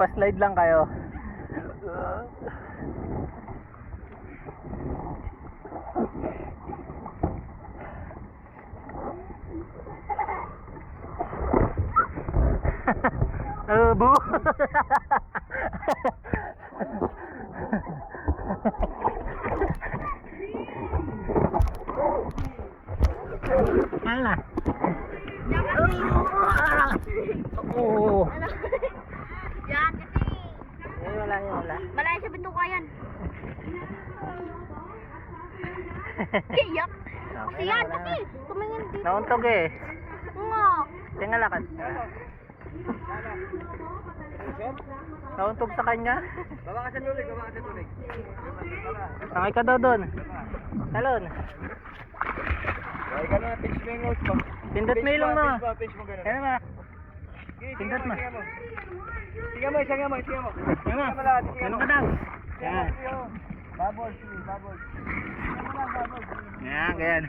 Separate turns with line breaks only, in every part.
Pa-slide lang kayo. Bu. Ala. Oh.
Yan kasi.
Wala.
Malaya sa bintukayan. Kiyak. Kasi yan kasi. Tumingin dito.
Nauntog eh.
Nga.
Tingnan lakad. Nauntog sa kanya.
Baba ka sa tulig.
Tangay ka daw doon. Talon.
Ay, gano'n, pinch mo yung nose mo.
Pindot mo ilong mo.
Pinch mo gano'n.
Kaya ba? Pindot mo.
Sige mo.
Kaya ba? Ano ka daw? Yan.
Bubbles.
Yan, ganyan.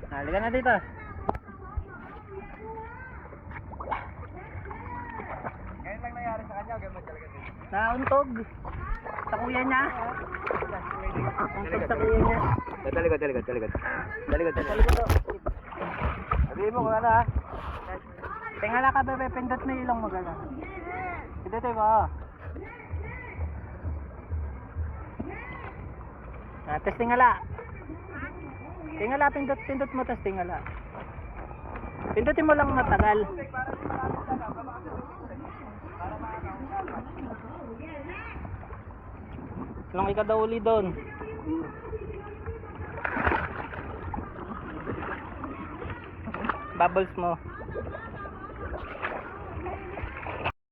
Halika na dito.
Ngayon lang nangyari sa kanya, gano'n talaga din.
Nauntog. Sa kuya niya. Nauntog sa kuya niya.
Talikod. Sabihin mo kung ano ha.
Tingala ka bebe, pindot mo ilong mo gano'n. Pindot mo. Tapos tingala. Tingala, pindot mo, tapos tingala. Pindutin mo lang matagal. Lang ka daw uli doon. Bubbles mo.